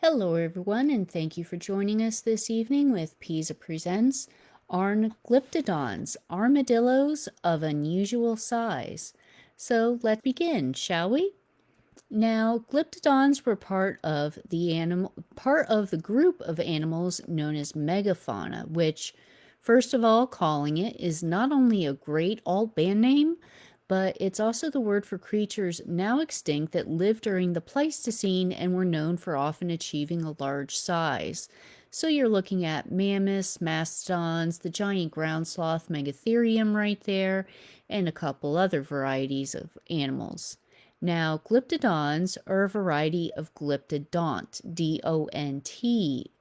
Hello, everyone, and thank you for joining us this evening with PISA Presents Glyptodons, armadillos of unusual size. So let's begin, shall we? Now, glyptodons were part of the group of animals known as megafauna, which, first of all, calling it is not only a great alt band name, but it's also the word for creatures now extinct that lived during the Pleistocene and were known for often achieving a large size. So you're looking at mammoths, mastodons, the giant ground sloth Megatherium right there, and a couple other varieties of animals. Now, glyptodons are a variety of glyptodont, D-O-N-T.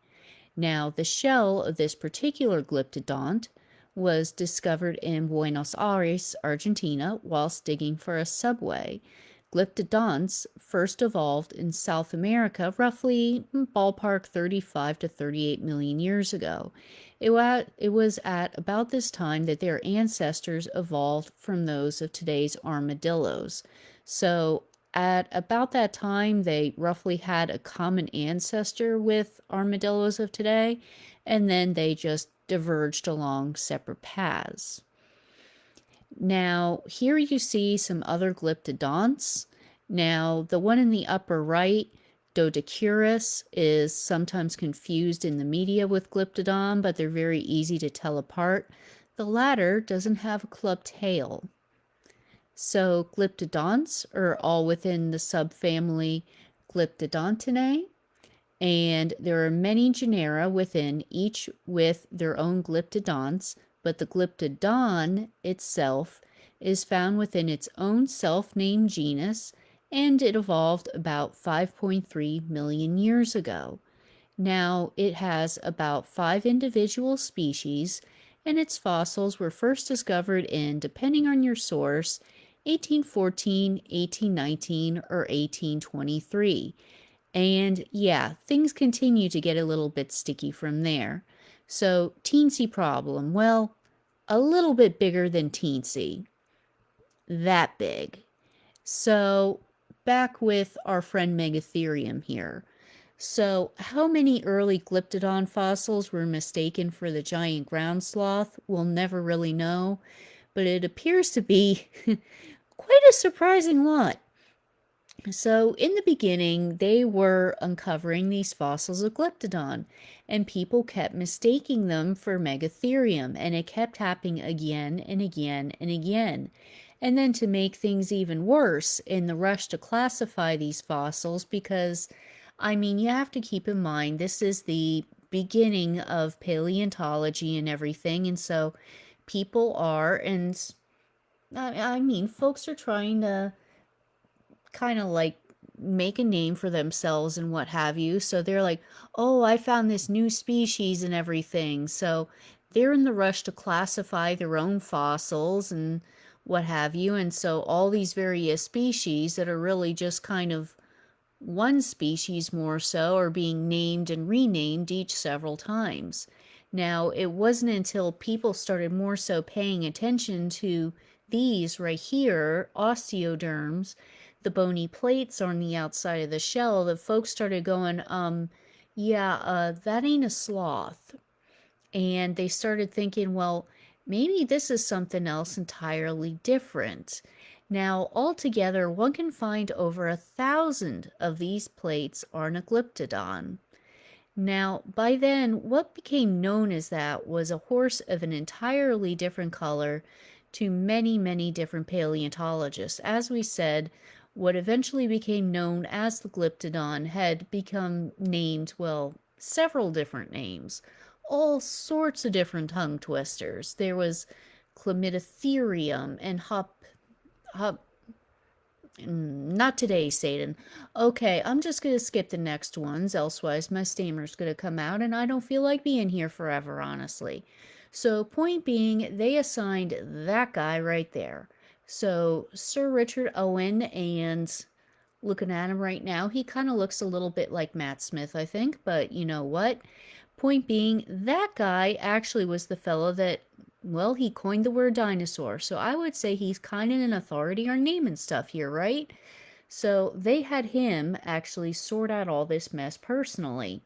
Now, the shell of this particular glyptodont was discovered in Buenos Aires, Argentina, whilst digging for a subway. Glyptodonts first evolved in South America roughly ballpark 35 to 38 million years ago. It was at about this time that their ancestors evolved from those of today's armadillos. So at about that time, they roughly had a common ancestor with armadillos of today, and then they just diverged along separate paths. Now, here you see some other glyptodonts. Now, the one in the upper right, Dodecurus, is sometimes confused in the media with Glyptodon, but they're very easy to tell apart. The latter doesn't have a clubbed tail. So glyptodonts are all within the subfamily Glyptodontinae, and there are many genera within each with their own glyptodonts, but the Glyptodon itself is found within its own self-named genus, and it evolved about 5.3 million years ago. Now, it has about 5 individual species, and its fossils were first discovered in, depending on your source, 1814, 1819, or 1823. And yeah, things continue to get a little bit sticky from there. So, teensy problem. Well, a little bit bigger than teensy. That big. So, back with our friend Megatherium here. So, how many early Glyptodon fossils were mistaken for the giant ground sloth? We'll never really know, but it appears to be quite a surprising lot. So, in the beginning, they were uncovering these fossils of Glyptodon, and people kept mistaking them for Megatherium, and it kept happening again and again and again. And then to make things even worse, in the rush to classify these fossils, because, you have to keep in mind this is the beginning of paleontology and everything, and so people are, and folks are trying to kind of like make a name for themselves and what have you. So they're like, oh, I found this new species and everything. So they're in the rush to classify their own fossils and what have you. And so all these various species that are really just kind of one species more so are being named and renamed each several times. Now, it wasn't until people started more so paying attention to these right here, osteoderms, the bony plates on the outside of the shell, that folks started going, that ain't a sloth. And they started thinking, well, maybe this is something else entirely different. Now, altogether, one can find over 1,000 of these plates on a glyptodon. Now, by then, what became known as that was a horse of an entirely different color to many, many different paleontologists. As we said, what eventually became known as the Glyptodon had become named, well, several different names, all sorts of different tongue twisters. There was Chlamydotherium and not today, Satan. Okay, I'm just going to skip the next ones, elsewise my stammer's going to come out, and I don't feel like being here forever, honestly. So, point being, they assigned that guy right there. So, Sir Richard Owen, and looking at him right now, he kind of looks a little bit like Matt Smith, I think, but you know what? Point being, that guy actually was the fellow that, well, he coined the word dinosaur, so I would say he's kind of an authority on naming stuff here, right? So they had him actually sort out all this mess personally.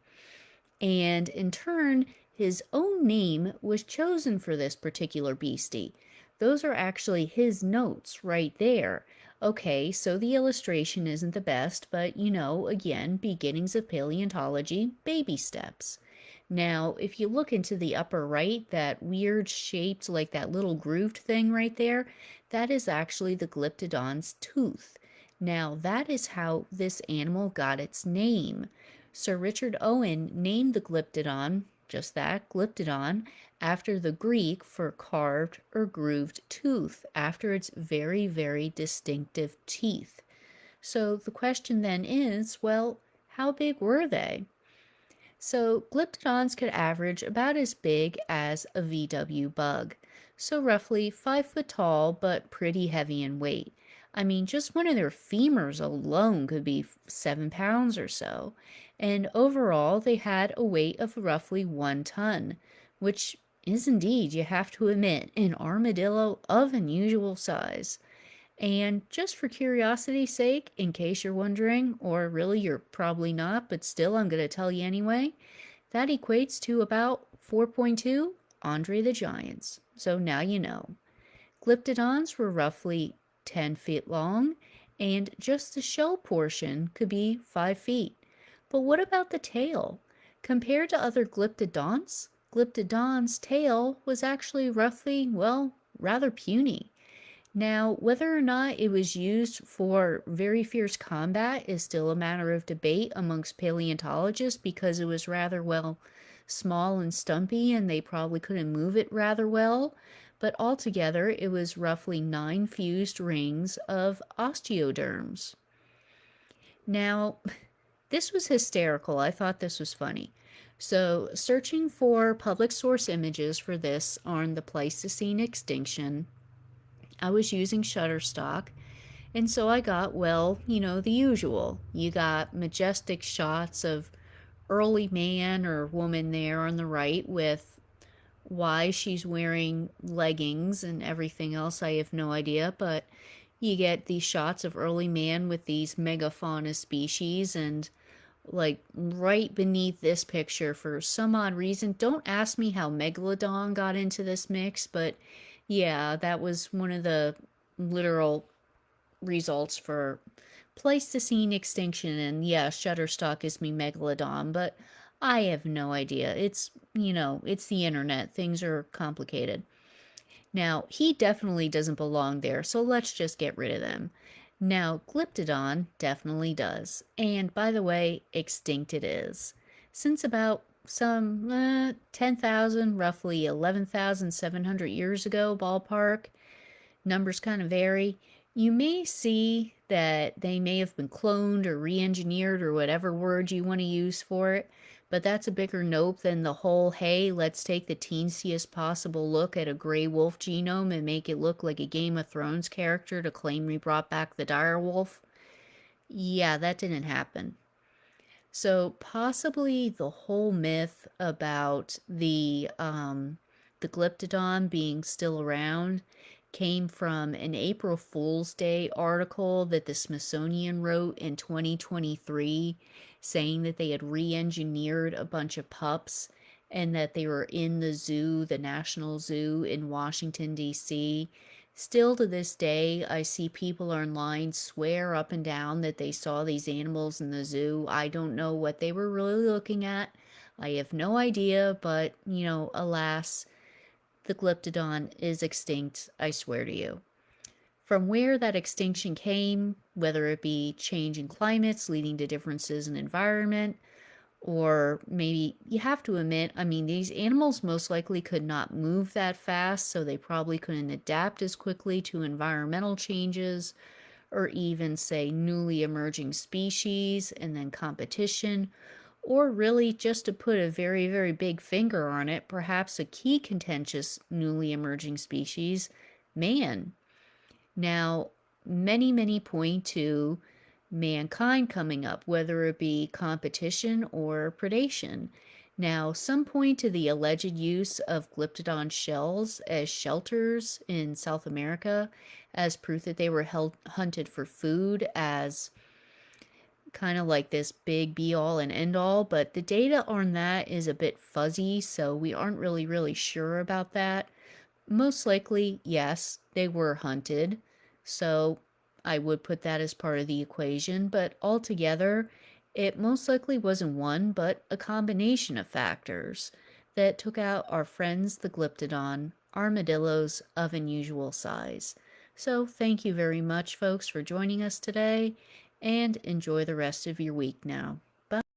And in turn, his own name was chosen for this particular beastie. Those are actually his notes right there. Okay, so the illustration isn't the best, but again, beginnings of paleontology, baby steps. Now, if you look into the upper right, that weird shaped, like that little grooved thing right there, that is actually the Glyptodon's tooth. Now, that is how this animal got its name. Sir Richard Owen named the Glyptodon, just that, Glyptodon, after the Greek for carved or grooved tooth, after its very, very distinctive teeth. So the question then is, well, how big were they? So glyptodons could average about as big as a VW bug, so roughly 5 foot tall but pretty heavy in weight. I mean, just one of their femurs alone could be 7 pounds or so, and overall they had a weight of roughly 1 ton, which is indeed, you have to admit, an armadillo of unusual size. And just for curiosity's sake, in case you're wondering, or really you're probably not, but still I'm going to tell you anyway, that equates to about 4.2 Andre the Giants. So now you know. Glyptodons were roughly 10 feet long, and just the shell portion could be 5 feet. But what about the tail? Compared to other Glyptodon's tail was actually roughly, well, rather puny. Now, whether or not it was used for very fierce combat is still a matter of debate amongst paleontologists because it was rather, well, small and stumpy and they probably couldn't move it rather well. But altogether, it was roughly 9 fused rings of osteoderms. Now, this was hysterical. I thought this was funny. So, searching for public source images for this on the Pleistocene extinction, I was using Shutterstock, and so I got, well, the usual. You got majestic shots of early man or woman there on the right with why she's wearing leggings and everything else. I have no idea, but you get these shots of early man with these megafauna species, and like right beneath this picture, for some odd reason, don't ask me how Megalodon got into this mix, but yeah, that was one of the literal results for Pleistocene extinction. And yeah, Shutterstock gives me Megalodon, but I have no idea. It's the internet. Things are complicated. Now, he definitely doesn't belong there, so let's just get rid of them. Now, Glyptodon definitely does. And by the way, extinct it is. Since about some 10,000, roughly 11,700 years ago, ballpark, numbers kind of vary. You may see that they may have been cloned or re engineered or whatever word you want to use for it, but that's a bigger nope than the whole hey, let's take the teensiest possible look at a gray wolf genome and make it look like a Game of Thrones character to claim we brought back the dire wolf. Yeah, that didn't happen. So possibly the whole myth about the Glyptodon being still around came from an April Fool's Day article that the Smithsonian wrote in 2023 saying that they had re-engineered a bunch of pups and that they were in the zoo, the National Zoo in Washington, D.C. Still to this day, I see people online swear up and down that they saw these animals in the zoo. I don't know what they were really looking at. I have no idea, but, alas, the Glyptodon is extinct, I swear to you. From where that extinction came, whether it be change in climates leading to differences in environment, or maybe you have to admit, I mean, these animals most likely could not move that fast, so they probably couldn't adapt as quickly to environmental changes, or even, say, newly emerging species and then competition, or really, just to put a very, very big finger on it, perhaps a key contentious newly emerging species, man. Now, many point to mankind coming up, whether it be competition or predation. Now, some point to the alleged use of Glyptodon shells as shelters in South America as proof that they were hunted for food, as kind of like this big be all and end all, but the data on that is a bit fuzzy, so we aren't really sure about that. Most likely, yes, they were hunted, so I would put that as part of the equation, but altogether, it most likely wasn't one, but a combination of factors that took out our friends the Glyptodon, armadillos of unusual size. So, thank you very much, folks, for joining us today, and enjoy the rest of your week now.